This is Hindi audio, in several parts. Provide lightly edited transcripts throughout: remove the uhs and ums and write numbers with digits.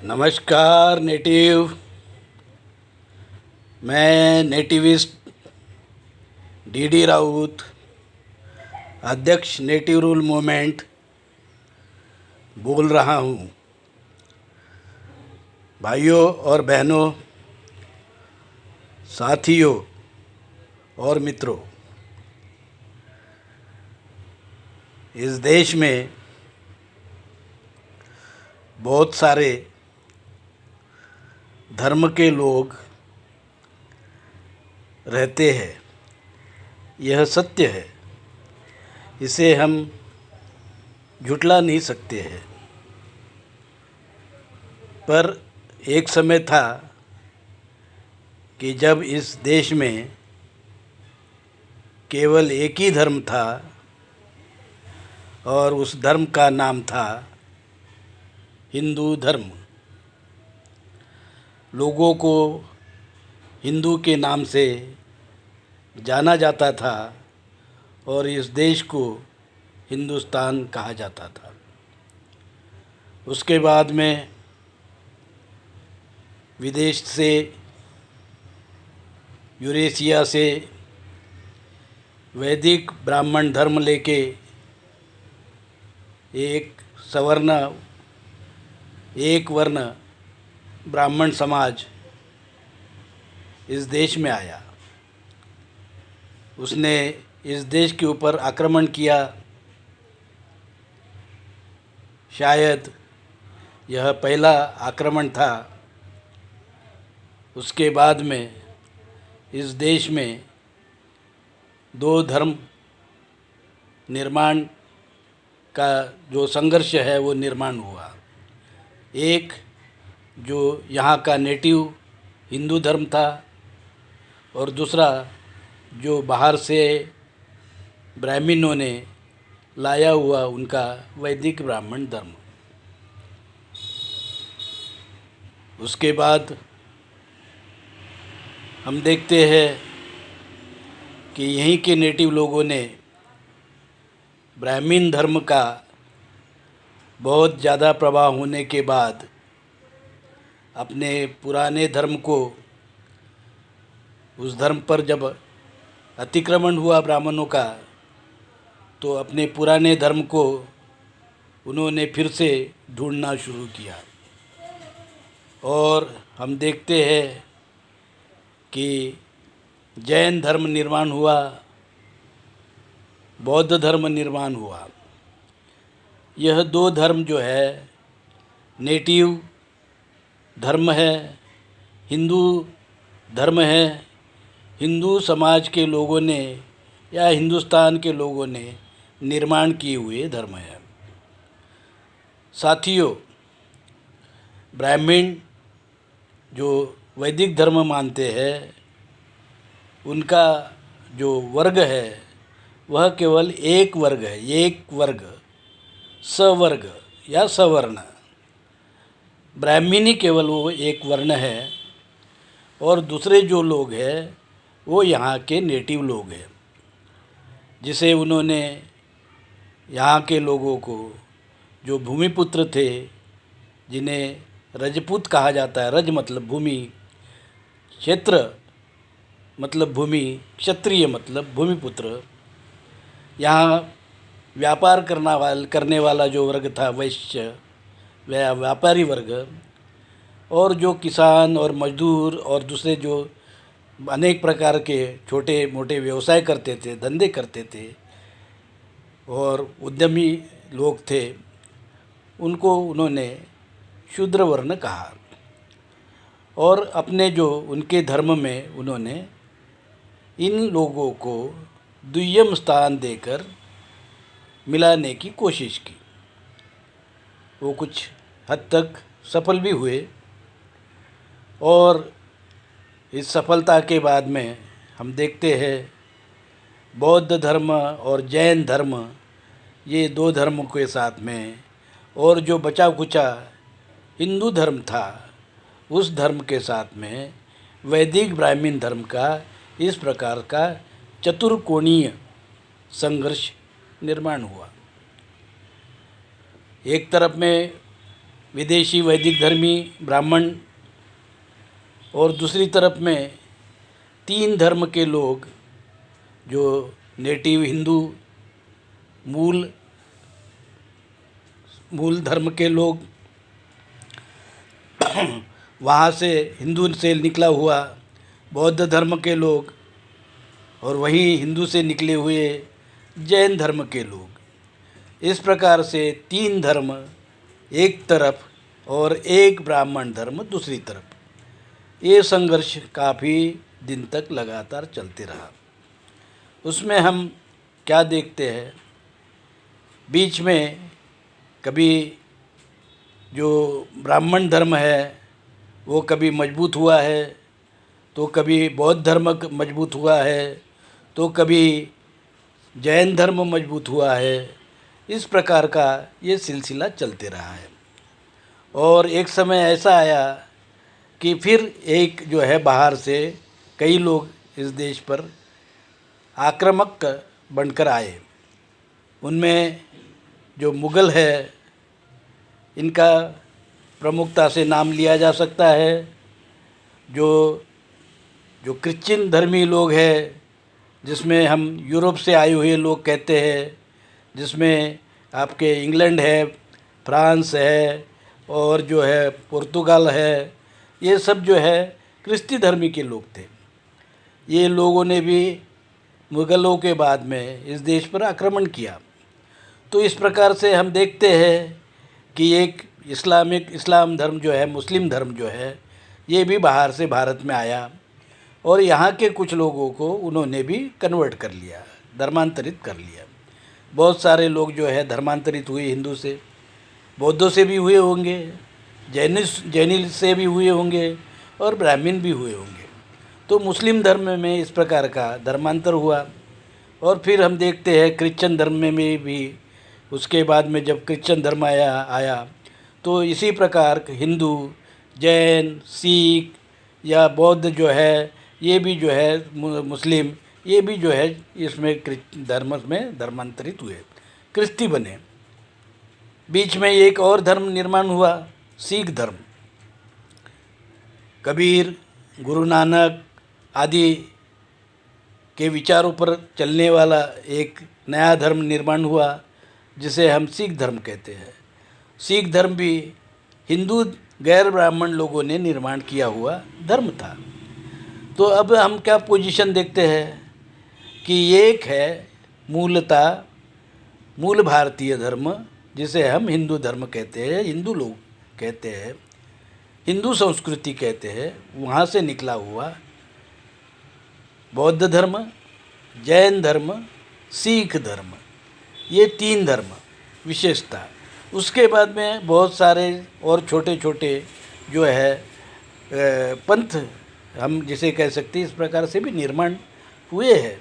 नमस्कार नेटिव। मैं नेटिविस्ट डीडी राउत, अध्यक्ष नेटिव रूल मूवमेंट बोल रहा हूँ। भाइयों और बहनों, साथियों और मित्रों, इस देश में बहुत सारे धर्म के लोग रहते हैं। यह सत्य है, इसे हम झुठला नहीं सकते हैं। पर एक समय था कि जब इस देश में केवल एक ही धर्म था और उस धर्म का नाम था हिंदू धर्म। लोगों को हिंदू के नाम से जाना जाता था और इस देश को हिंदुस्तान कहा जाता था। उसके बाद में विदेश से, यूरेशिया से वैदिक ब्राह्मण धर्म लेके एक वर्ण ब्राह्मण समाज इस देश में आया। उसने इस देश के ऊपर आक्रमण किया। शायद यह पहला आक्रमण था। उसके बाद में इस देश में दो धर्म निर्माण का जो संघर्ष है वो निर्माण हुआ। एक जो यहाँ का नेटिव हिंदू धर्म था और दूसरा जो बाहर से ब्राह्मणों ने लाया हुआ उनका वैदिक ब्राह्मण धर्म। उसके बाद हम देखते हैं कि यहीं के नेटिव लोगों ने ब्राह्मण धर्म का बहुत ज़्यादा प्रभाव होने के बाद अपने पुराने धर्म को, उस धर्म पर जब अतिक्रमण हुआ ब्राह्मणों का, तो अपने पुराने धर्म को उन्होंने फिर से ढूंढना शुरू किया। और हम देखते हैं कि जैन धर्म निर्माण हुआ, बौद्ध धर्म निर्माण हुआ। यह दो धर्म जो है नेटिव धर्म है, हिंदू धर्म है। हिंदू समाज के लोगों ने या हिंदुस्तान के लोगों ने निर्माण किए हुए धर्म है। साथियों, ब्राह्मण जो वैदिक धर्म मानते हैं, उनका जो वर्ग है वह केवल एक वर्ग है। एक वर्ग, सवर्ग या सवर्ण। ब्राह्मणी केवल वो एक वर्ण है और दूसरे जो लोग हैं वो यहाँ के नेटिव लोग हैं, जिसे उन्होंने यहाँ के लोगों को, जो भूमिपुत्र थे, जिन्हें रजपूत कहा जाता है। रज मतलब भूमि, क्षेत्र मतलब भूमि, क्षत्रिय मतलब भूमिपुत्र। यहाँ व्यापार करने वाला जो वर्ग था, वैश्य व्यापारी वर्ग, और जो किसान और मजदूर और दूसरे जो अनेक प्रकार के छोटे मोटे व्यवसाय करते थे, धंधे करते थे और उद्यमी लोग थे, उनको उन्होंने शूद्र वर्ण कहा। और अपने जो उनके धर्म में उन्होंने इन लोगों को द्वितीय स्थान देकर मिलाने की कोशिश की। वो कुछ हद तक सफल भी हुए और इस सफलता के बाद में हम देखते हैं बौद्ध धर्म और जैन धर्म, ये दो धर्मों के साथ में, और जो बचा कुचा हिंदू धर्म था उस धर्म के साथ में वैदिक ब्राह्मण धर्म का इस प्रकार का चतुर्कोणीय संघर्ष निर्माण हुआ। एक तरफ में विदेशी वैदिक धर्मी ब्राह्मण और दूसरी तरफ में 3 धर्म के लोग जो नेटिव हिंदू मूल धर्म के लोग, वहाँ से हिंदू से निकला हुआ बौद्ध धर्म के लोग, और वहीं हिंदू से निकले हुए जैन धर्म के लोग। इस प्रकार से 3 धर्म एक तरफ और एक ब्राह्मण धर्म दूसरी तरफ। ये संघर्ष काफ़ी दिन तक लगातार चलते रहा। उसमें हम क्या देखते हैं, बीच में कभी जो ब्राह्मण धर्म है वो कभी मजबूत हुआ है, तो कभी बौद्ध धर्म मजबूत हुआ है, तो कभी जैन धर्म मजबूत हुआ है। इस प्रकार का ये सिलसिला चलते रहा है। और एक समय ऐसा आया कि फिर एक जो है बाहर से कई लोग इस देश पर आक्रामक बनकर आए। उनमें जो मुग़ल है, इनका प्रमुखता से नाम लिया जा सकता है। जो क्रिश्चियन धर्मी लोग हैं, जिसमें हम यूरोप से आए हुए लोग कहते हैं, जिसमें आपके इंग्लैंड है, फ्रांस है और जो है पुर्तगाल है, ये सब जो है क्रिस्ती धर्मी के लोग थे। ये लोगों ने भी मुग़लों के बाद में इस देश पर आक्रमण किया। तो इस प्रकार से हम देखते हैं कि एक इस्लाम धर्म जो है, मुस्लिम धर्म जो है, ये भी बाहर से भारत में आया और यहाँ के कुछ लोगों को उन्होंने भी कन्वर्ट कर लिया, धर्मांतरित कर लिया। बहुत सारे लोग जो है धर्मांतरित हुए, हिंदू से, बौद्धों से भी हुए होंगे, जैनी से भी हुए होंगे और ब्राह्मण भी हुए होंगे। तो मुस्लिम धर्म में इस प्रकार का धर्मांतर हुआ। और फिर हम देखते हैं क्रिश्चियन धर्म में भी, उसके बाद में जब क्रिश्चियन धर्म आया तो इसी प्रकार हिंदू, जैन, सिख या बौद्ध जो है, ये भी जो है मुस्लिम, ये भी जो है इसमें धर्म में धर्मांतरित हुए, क्रिस्ती बने। बीच में एक और धर्म निर्माण हुआ, सिख धर्म। कबीर, गुरु नानक आदि के विचारों पर चलने वाला एक नया धर्म निर्माण हुआ, जिसे हम सिख धर्म कहते हैं। सिख धर्म भी हिंदू गैर ब्राह्मण लोगों ने निर्माण किया हुआ धर्म था। तो अब हम क्या पोजीशन देखते हैं कि एक है मूलतः मूल भारतीय धर्म, जिसे हम हिंदू धर्म कहते हैं, हिंदू लोग कहते हैं, हिंदू संस्कृति कहते हैं, वहाँ से निकला हुआ बौद्ध धर्म, जैन धर्म, सिख धर्म, ये 3 धर्म विशेषता। उसके बाद में बहुत सारे और छोटे छोटे जो है पंथ, हम जिसे कह सकते हैं, इस प्रकार से भी निर्माण हुए हैं।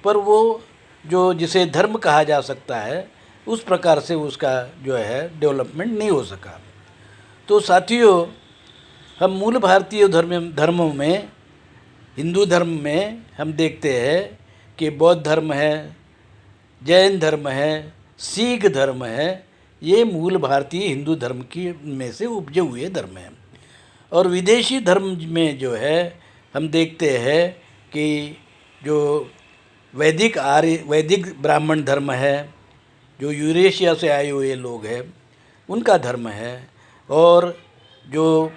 पर वो जो जिसे धर्म कहा जा सकता है, उस प्रकार से उसका जो है डेवलपमेंट नहीं हो सका। तो साथियों, हम मूल भारतीय धर्मों में, हिंदू धर्म में हम देखते हैं कि बौद्ध धर्म है, जैन धर्म है, सिख धर्म है, ये मूल भारतीय हिंदू धर्म की में से उपजे हुए धर्म हैं। और विदेशी धर्म में जो है हम देखते हैं कि जो वैदिक ब्राह्मण धर्म है, जो यूरेशिया से आए हुए लोग हैं, उनका धर्म है। और जो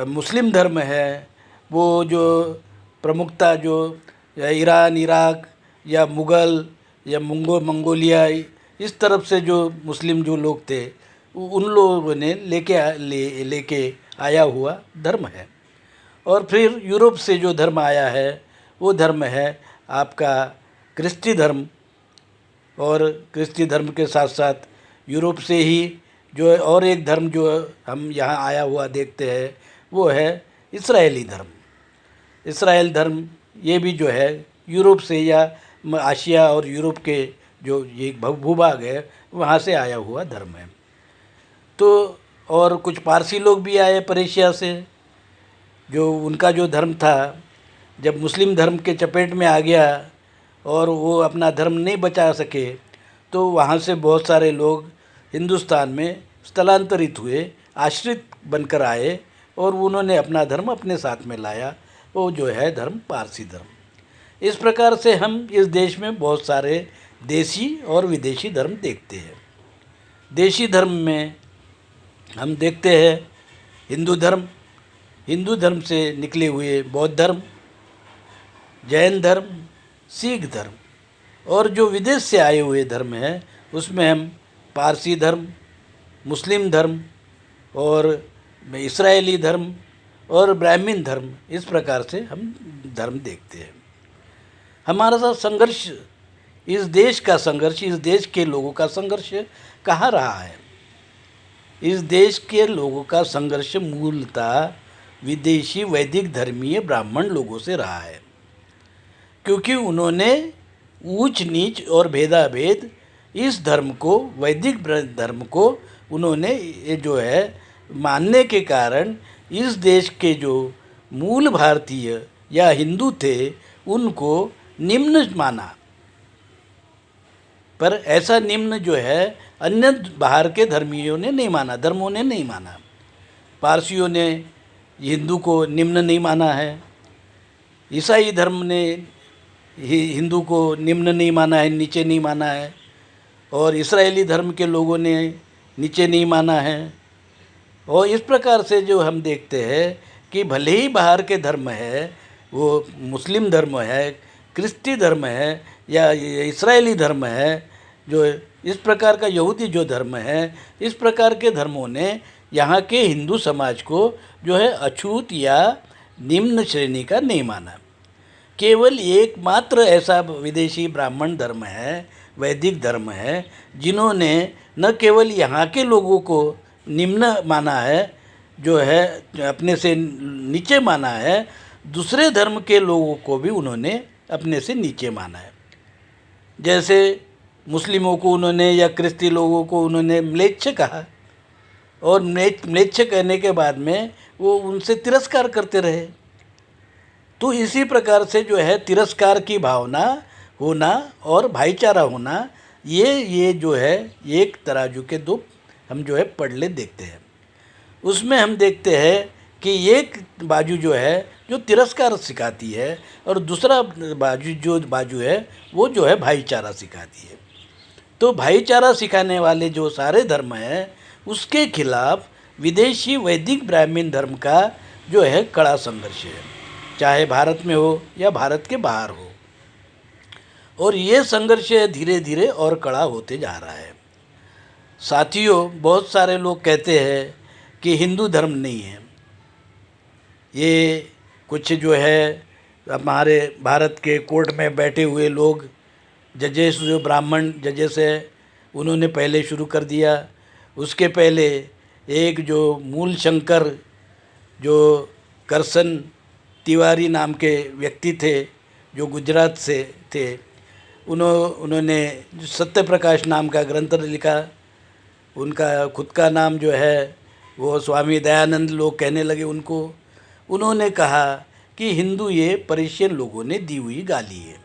मुस्लिम धर्म है, वो जो प्रमुखता जो ईरान, इराक या मुग़ल या मंगोलिया, इस तरफ से जो मुस्लिम जो लोग थे, उन लोगों ने लेके आया हुआ धर्म है। और फिर यूरोप से जो धर्म आया है, वो धर्म है आपका क्रिस्ती धर्म। और क्रिस्ती धर्म के साथ साथ यूरोप से ही जो और एक धर्म जो हम यहाँ आया हुआ देखते हैं, वो है इस्राएली धर्म। इस्राएल धर्म ये भी जो है यूरोप से या आशिया और यूरोप के जो ये भूभाग है, वहाँ से आया हुआ धर्म है। तो और कुछ पारसी लोग भी आए पेर्शिया से, जो उनका जो धर्म था, जब मुस्लिम धर्म के चपेट में आ गया और वो अपना धर्म नहीं बचा सके, तो वहाँ से बहुत सारे लोग हिंदुस्तान में स्थलांतरित हुए, आश्रित बनकर आए और उन्होंने अपना धर्म अपने साथ में लाया, वो जो है धर्म पारसी धर्म। इस प्रकार से हम इस देश में बहुत सारे देसी और विदेशी धर्म देखते हैं। देशी धर्म में हम देखते हैं हिंदू धर्म से निकले हुए बौद्ध धर्म, जैन धर्म, सिख धर्म, और जो विदेश से आए हुए धर्म हैं उसमें हम पारसी धर्म, मुस्लिम धर्म और इस्राएली धर्म और ब्राह्मण धर्म, इस प्रकार से हम धर्म देखते हैं। हमारा सा संघर्ष, इस देश का संघर्ष, इस देश के लोगों का संघर्ष कहाँ रहा है? इस देश के लोगों का संघर्ष मूलतः विदेशी वैदिक धर्मीय ब्राह्मण लोगों से रहा है, क्योंकि उन्होंने ऊंच नीच और भेदाभेद इस धर्म को, वैदिक धर्म को उन्होंने ये जो है मानने के कारण इस देश के जो मूल भारतीय या हिंदू थे उनको निम्न माना। पर ऐसा निम्न जो है अन्य बाहर के धर्मियों ने नहीं माना, धर्मों ने नहीं माना। पारसियों ने हिंदू को निम्न नहीं माना है, ईसाई धर्म ने हिंदू को निम्न नहीं माना है, नीचे नहीं माना है, और इस्राएली धर्म के लोगों ने नीचे नहीं माना है। और इस प्रकार से जो हम देखते हैं कि भले ही बाहर के धर्म है, वो मुस्लिम धर्म है, क्रिस्ती धर्म है या इस्राएली धर्म है, जो इस प्रकार का यहूदी जो धर्म है, इस प्रकार के धर्मों ने यहाँ के हिंदू समाज को जो है अछूत या निम्न श्रेणी का नहीं माना। केवल एकमात्र ऐसा विदेशी ब्राह्मण धर्म है, वैदिक धर्म है, जिन्होंने न केवल यहाँ के लोगों को निम्न माना है, जो है अपने से नीचे माना है, दूसरे धर्म के लोगों को भी उन्होंने अपने से नीचे माना है। जैसे मुस्लिमों को उन्होंने या क्रिस्ती लोगों को उन्होंने म्लेच्छ कहा, और म्लेच्छ कहने के बाद में वो उनसे तिरस्कार करते रहे। तो इसी प्रकार से जो है तिरस्कार की भावना होना और भाईचारा होना, ये जो है एक तराजू के दो हम जो है पड़ले देखते हैं। उसमें हम देखते हैं कि एक बाजू जो है जो तिरस्कार सिखाती है और दूसरा बाजू है वो जो है भाईचारा सिखाती है। तो भाईचारा सिखाने वाले जो सारे धर्म हैं उसके खिलाफ विदेशी वैदिक ब्राह्मण धर्म का जो है कड़ा संघर्ष है, चाहे भारत में हो या भारत के बाहर हो। और ये संघर्ष धीरे धीरे और कड़ा होते जा रहा है। साथियों, बहुत सारे लोग कहते हैं कि हिंदू धर्म नहीं है, ये कुछ जो है हमारे भारत के कोर्ट में बैठे हुए लोग, जजेस, जो ब्राह्मण जजेस है, उन्होंने पहले शुरू कर दिया। उसके पहले एक जो मूल शंकर जो करसन तिवारी नाम के व्यक्ति थे जो गुजरात से थे, उन्होंने सत्य प्रकाश नाम का ग्रंथ लिखा। उनका खुद का नाम जो है वो स्वामी दयानंद लोग कहने लगे उनको। उन्होंने कहा कि हिंदू ये पर्शियन लोगों ने दी हुई गाली है।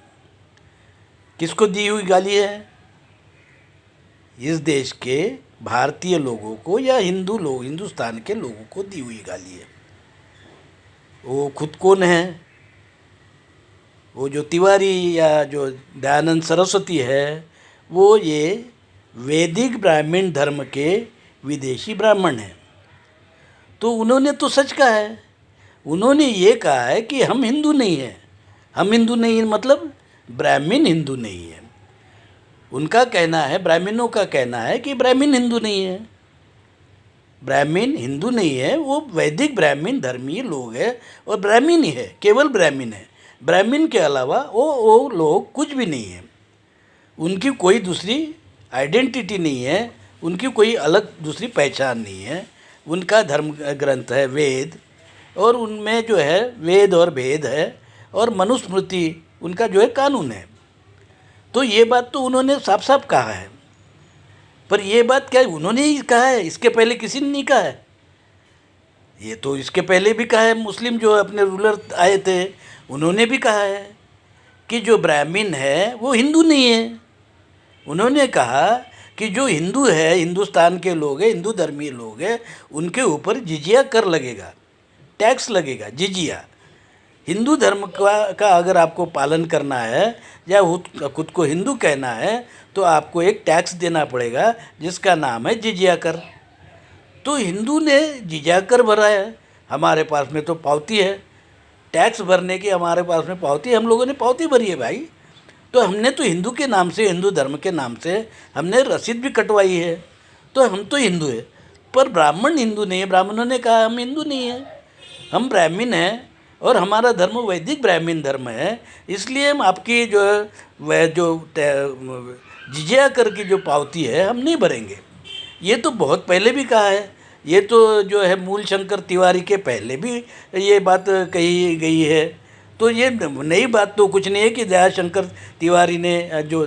किसको दी हुई गाली है? इस देश के भारतीय लोगों को या हिंदू लोग, हिंदुस्तान के लोगों को दी हुई गाली है। वो खुद कौन है? वो जो तिवारी या जो दयानंद सरस्वती है, वो ये वैदिक ब्राह्मण धर्म के विदेशी ब्राह्मण हैं। तो उन्होंने तो सच कहा है। उन्होंने ये कहा है कि हम हिंदू नहीं हैं। हम हिंदू नहीं हैं मतलब ब्राह्मण हिंदू नहीं है। उनका कहना है, ब्राह्मणों का कहना है कि ब्राह्मण हिंदू नहीं है। ब्राह्मण हिंदू नहीं है, वो वैदिक ब्राह्मण धर्मीय लोग हैं और ब्राह्मण ही है, केवल ब्राह्मण है। ब्राह्मण के अलावा वो लोग कुछ भी नहीं है। उनकी कोई दूसरी आइडेंटिटी नहीं है, उनकी कोई अलग दूसरी पहचान नहीं है। उनका धर्म ग्रंथ है वेद, और उनमें जो है वेद और भेद है, और मनुस्मृति उनका जो है कानून है। तो ये बात तो उन्होंने साफ साफ कहा है। पर ये बात क्या उन्होंने ही कहा है? इसके पहले किसी ने नहीं कहा है। ये तो इसके पहले भी कहा है, मुस्लिम जो अपने रूलर आए थे उन्होंने भी कहा है कि जो ब्राह्मण है वो हिंदू नहीं है। उन्होंने कहा कि जो हिंदू है, हिंदुस्तान के लोग हैं, हिंदू धर्मीय लोग हैं, उनके ऊपर जिजिया कर लगेगा, टैक्स लगेगा, जिजिया। हिंदू धर्म का अगर आपको पालन करना है या खुद को हिंदू कहना है तो आपको एक टैक्स देना पड़ेगा जिसका नाम है जिजिया कर। तो हिंदू ने जिजिया कर भरा है, हमारे पास में तो पावती है टैक्स भरने की, हमारे पास में पावती है, हम लोगों ने पावती भरी है भाई। तो हमने तो हिंदू के नाम से, हिंदू धर्म के नाम से हमने रसीद भी कटवाई है, तो हम तो हिंदू है। पर ब्राह्मण हिंदू नहीं है, ब्राह्मणों ने कहा हम हिंदू नहीं हैं, हम ब्राह्मण हैं और हमारा धर्म वैदिक ब्राह्मण धर्म है, इसलिए हम आपकी जो वह जो जिजिया कर की जो पावती है हम नहीं भरेंगे। ये तो बहुत पहले भी कहा है, ये तो जो है मूल शंकर तिवारी के पहले भी ये बात कही गई है। तो ये नई बात तो कुछ नहीं है कि दयाशंकर तिवारी ने जो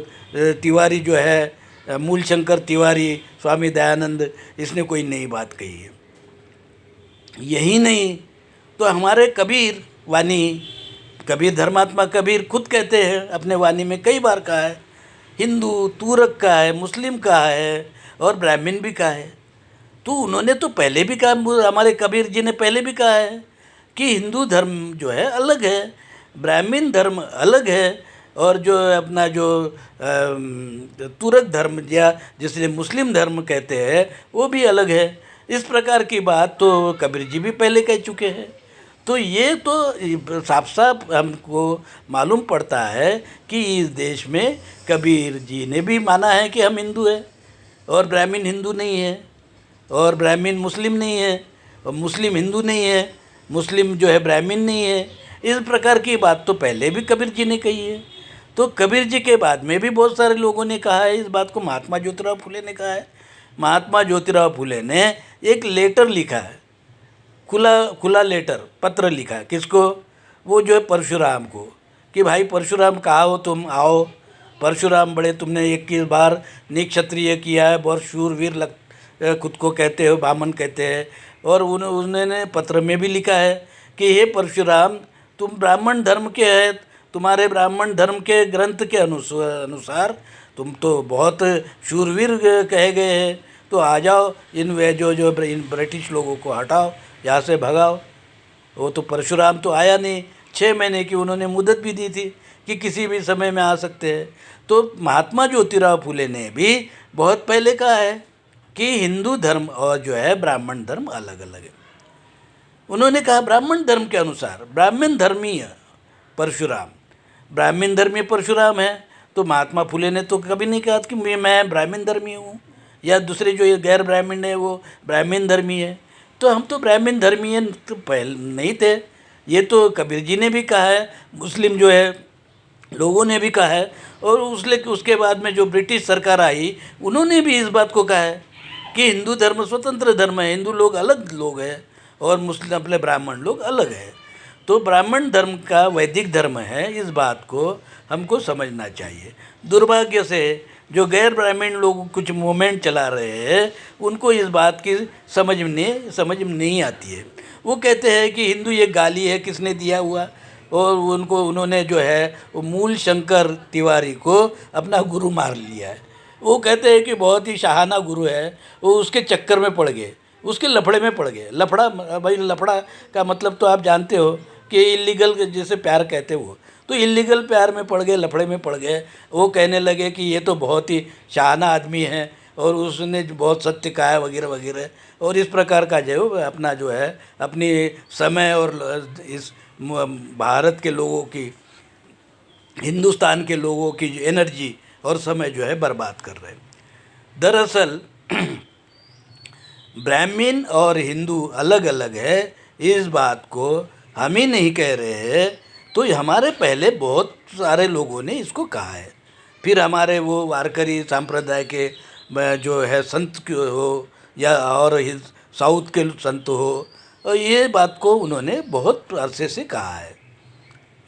तिवारी जो है मूल शंकर तिवारी, स्वामी दयानंद, इसने कोई नई बात कही है। यही नहीं तो हमारे कबीर वानी, कबीर धर्मात्मा कबीर खुद कहते हैं अपने वानी में, कई बार कहा है, हिंदू तुरक का है, मुस्लिम का है और ब्राह्मण भी कहा है। तो उन्होंने तो पहले भी कहा, हमारे कबीर जी ने पहले भी कहा है कि हिंदू धर्म जो है अलग है, ब्राह्मण धर्म अलग है और जो अपना जो तुरक धर्म या जिसे मुस्लिम धर्म कहते हैं वो भी अलग है। इस प्रकार की बात तो कबीर जी भी पहले कह चुके हैं। तो ये तो साफ साफ हमको मालूम पड़ता है कि इस देश में कबीर जी ने भी माना है कि हम हिंदू हैं और ब्राह्मण हिंदू नहीं है और ब्राह्मण मुस्लिम नहीं है और मुस्लिम हिंदू नहीं है, मुस्लिम जो है ब्राह्मण नहीं है। इस प्रकार की बात तो पहले भी कबीर जी ने कही है। तो कबीर जी के बाद में भी बहुत सारे लोगों ने कहा है इस बात को। महात्मा ज्योतिराव फुले ने कहा है, महात्मा ज्योतिराव फुले ने एक लेटर लिखा है, खुला लेटर, पत्र लिखा है। किसको? वो जो है परशुराम को, कि भाई परशुराम कहाँ हो तुम, आओ। परशुराम बड़े तुमने 21 बार निक्षत्रिय किया है, बहुत शूरवीर खुद को कहते हो, बामन कहते हैं। और उन्होंने पत्र में भी लिखा है कि हे परशुराम, तुम ब्राह्मण धर्म के हैं, तुम्हारे ब्राह्मण धर्म के ग्रंथ के अनुसार तुम तो बहुत शूरवीर कहे गए हैं, तो आ जाओ, इन ब्रिटिश लोगों को हटाओ, यहाँ से भगाओ। वो तो परशुराम तो आया नहीं, 6 महीने की उन्होंने मुद्दत भी दी थी कि किसी भी समय में आ सकते हैं। तो महात्मा ज्योतिराव फुले ने भी बहुत पहले कहा है कि हिंदू धर्म और जो है ब्राह्मण धर्म अलग अलग है। उन्होंने कहा ब्राह्मण धर्म के अनुसार, ब्राह्मण धर्मीय परशुराम, ब्राह्मण धर्मीय परशुराम है। तो महात्मा फुले ने तो कभी नहीं कहा कि मैं ब्राह्मण धर्मी हूँ या दूसरे जो ये गैर ब्राह्मण है वो ब्राह्मण धर्मी है। तो हम तो ब्राह्मण धर्मीय तो पहले नहीं थे। ये तो कबीर जी ने भी कहा है, मुस्लिम जो है लोगों ने भी कहा है, और उसके बाद में जो ब्रिटिश सरकार आई उन्होंने भी इस बात को कहा है कि हिंदू धर्म स्वतंत्र धर्म है, हिंदू लोग अलग लोग हैं और मुस्लिम अपने ब्राह्मण लोग अलग हैं। तो ब्राह्मण धर्म का वैदिक धर्म है, इस बात को हमको समझना चाहिए। दुर्भाग्य से जो गैर ब्राह्मण लोग कुछ मूवमेंट चला रहे हैं उनको इस बात की समझ नहीं आती है। वो कहते हैं कि हिंदू ये गाली है, किसने दिया हुआ, और उन्होंने जो है वो मूल शंकर तिवारी को अपना गुरु मार लिया है। वो कहते हैं कि बहुत ही शाहाना गुरु है, वो उसके चक्कर में पड़ गए, उसके लफड़े में पड़ गए। लफड़ा, भाई लफड़ा का मतलब तो आप जानते हो कि इलीगल जैसे प्यार कहते हो, तो इलीगल प्यार में पड़ गए, लफड़े में पड़ गए। वो कहने लगे कि ये तो बहुत ही शाहाना आदमी है और उसने बहुत सत्य कहा है वगैरह वगैरह। और इस प्रकार का जो अपना जो है अपनी समय और इस भारत के लोगों की, हिंदुस्तान के लोगों की जो एनर्जी और समय जो है बर्बाद कर रहे हैं। दरअसल ब्राह्मण और हिंदू अलग अलग है, इस बात को हम ही नहीं कह रहे हैं, तो हमारे पहले बहुत सारे लोगों ने इसको कहा है। फिर हमारे वो वारकरी संप्रदाय के जो है संत हो या और साउथ के संत हो, और ये बात को उन्होंने बहुत अरसे से कहा है।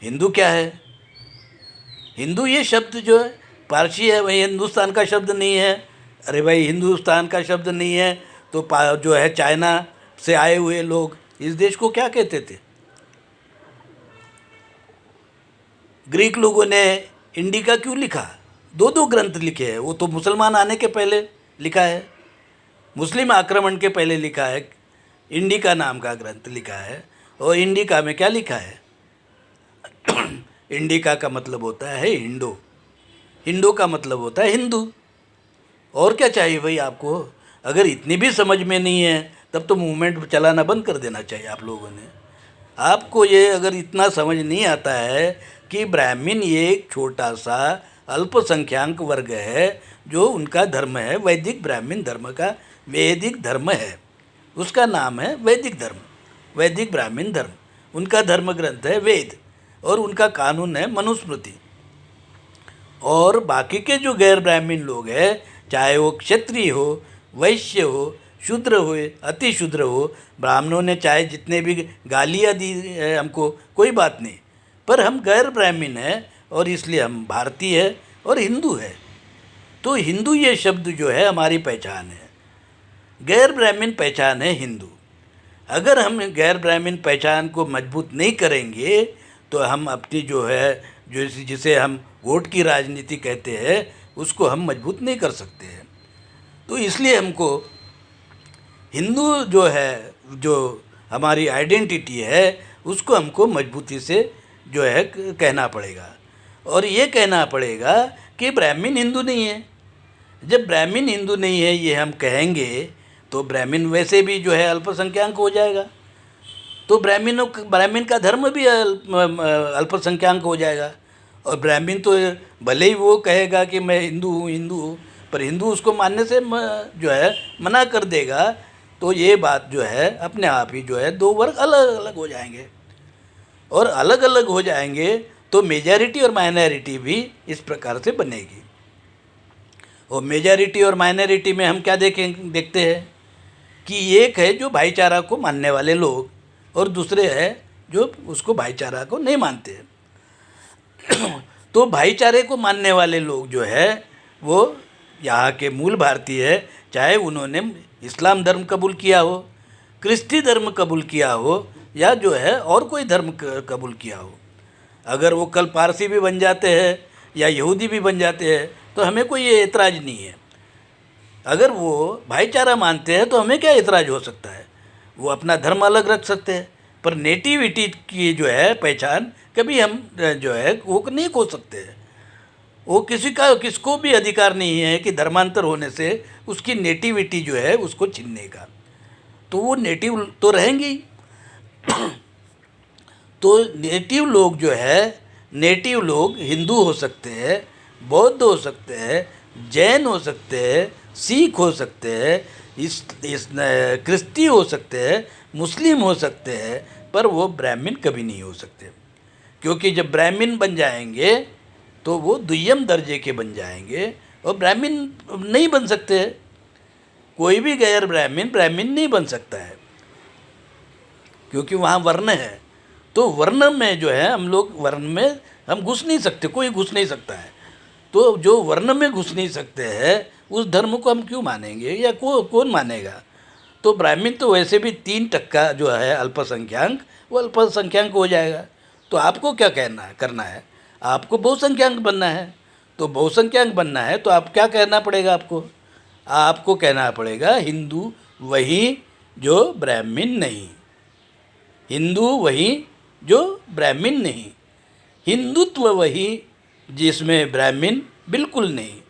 हिंदू क्या है? हिंदू ये शब्द जो है पारसी है, वही हिंदुस्तान का शब्द नहीं है। अरे भाई हिंदुस्तान का शब्द नहीं है तो जो है चाइना से आए हुए लोग इस देश को क्या कहते थे? ग्रीक लोगों ने इंडिका क्यों लिखा? 2 ग्रंथ लिखे हैं। वो तो मुसलमान आने के पहले लिखा है। मुस्लिम आक्रमण के पहले लिखा है, इंडिका नाम का ग्रंथ लिखा है। और इंडिका में क्या लिखा है? इंडिका का मतलब होता है हिंदू, हिंदू का मतलब होता है हिंदू। और क्या चाहिए भाई आपको? अगर इतनी भी समझ में नहीं है तब तो मूवमेंट चलाना बंद कर देना चाहिए आप लोगों ने। आपको ये अगर इतना समझ नहीं आता है कि ब्राह्मण ये एक छोटा सा अल्पसंख्यक वर्ग है, जो उनका धर्म है वैदिक ब्राह्मण धर्म का, वैदिक धर्म है, उसका नाम है वैदिक धर्म, वैदिक ब्राह्मण धर्म। उनका धर्म ग्रंथ है वेद और उनका कानून है मनुस्मृति। और बाकी के जो गैर ब्राह्मण लोग हैं, चाहे वो क्षत्रिय हो, वैश्य हो, शूद्र हो, अति शूद्र हो, ब्राह्मणों ने चाहे जितने भी गालियाँ दी है हमको, कोई बात नहीं, पर हम गैर ब्राह्मण हैं और इसलिए हम भारतीय है और हिंदू है। तो हिंदू ये शब्द जो है हमारी पहचान है, गैर ब्राह्मण पहचान है हिंदू। अगर हम गैर ब्राह्मण पहचान को मजबूत नहीं करेंगे तो हम अपनी जो है, जो जिसे हम वोट की राजनीति कहते हैं, उसको हम मजबूत नहीं कर सकते हैं। तो इसलिए हमको हिंदू जो है, जो हमारी आइडेंटिटी है, उसको हमको मजबूती से जो है कहना पड़ेगा। और ये कहना पड़ेगा कि ब्राह्मण हिंदू नहीं है। जब ब्राह्मण हिंदू नहीं है ये हम कहेंगे तो ब्राह्मण वैसे भी जो है अल्पसंख्यक हो जाएगा, तो ब्राह्मण का धर्म भी अल्पसंख्यक हो जाएगा। और ब्राह्मण तो भले ही वो कहेगा कि मैं हिंदू हूँ, हिंदू हूँ, पर हिंदू उसको मानने से जो है मना कर देगा। तो ये बात जो है अपने आप ही जो है दो वर्ग अलग अलग हो जाएंगे, और अलग अलग हो जाएंगे तो मेजॉरिटी और माइनॉरिटी भी इस प्रकार से बनेगी। और मेजॉरिटी और माइनॉरिटी में हम क्या देखते हैं कि एक है जो भाईचारा को मानने वाले लोग और दूसरे है जो उसको भाईचारा को नहीं मानते हैं। तो भाईचारे को मानने वाले लोग जो है वो यहाँ के मूल भारतीय है, चाहे उन्होंने इस्लाम धर्म कबूल किया हो, क्रिस्ती धर्म कबूल किया हो, या जो है और कोई धर्म कबूल किया हो। अगर वो कल पारसी भी बन जाते हैं या यहूदी भी बन जाते हैं तो हमें कोई ये एतराज़ नहीं है। अगर वो भाईचारा मानते हैं तो हमें क्या एतराज़ हो सकता है? वो अपना धर्म अलग रख सकते हैं, पर नेटिविटी की जो है पहचान कभी हम जो है वो नहीं खो सकते हैं। वो किसको भी अधिकार नहीं है कि धर्मांतर होने से उसकी नेटिविटी जो है उसको छीनने का। तो वो नेटिव तो रहेंगे ही। तो नेटिव लोग जो है, नेटिव लोग हिंदू हो सकते हैं, बौद्ध हो सकते हैं, जैन हो सकते हैं, सिख हो सकते हैं, इस क्रिस्ती हो सकते हैं, मुस्लिम हो सकते हैं, पर वो ब्राह्मण कभी नहीं हो सकते। क्योंकि जब ब्राह्मण बन जाएंगे तो वो दुय्यम दर्जे के बन जाएंगे और ब्राह्मण नहीं बन सकते। कोई भी गैर ब्राह्मण ब्राह्मण नहीं बन सकता है, क्योंकि वहाँ वर्ण है। तो वर्ण में जो है हम लोग, वर्ण में हम घुस नहीं सकते, कोई घुस नहीं सकता है। तो जो वर्ण में घुस नहीं सकते हैं उस धर्म को हम क्यों मानेंगे, या कौन मानेगा? तो ब्राह्मण तो वैसे भी 3% जो है अल्पसंख्यक, वो अल्पसंख्यक हो जाएगा। तो आपको क्या करना है? आपको बहुसंख्यक बनना है। तो बहुसंख्यक बनना है तो आप क्या कहना पड़ेगा? आपको कहना पड़ेगा हिंदू वही जो ब्राह्मण नहीं, हिंदू वही जो ब्राह्मण नहीं, हिंदुत्व वही जिसमें ब्राह्मण बिल्कुल नहीं।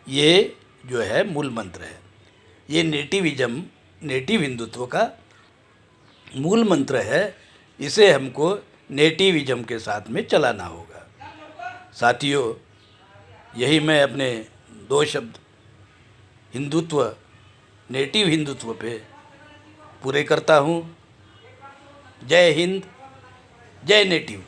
ये जो है मूल मंत्र है। ये नेटिविज्म, नेटिव हिंदुत्व का मूल मंत्र है। इसे हमको नेटिविज्म के साथ में चलाना होगा। साथियों, यही मैं अपने 2 शब्द हिंदुत्व, नेटिव हिंदुत्व पे पूरे करता हूँ। जय हिंद, जय नेटिव।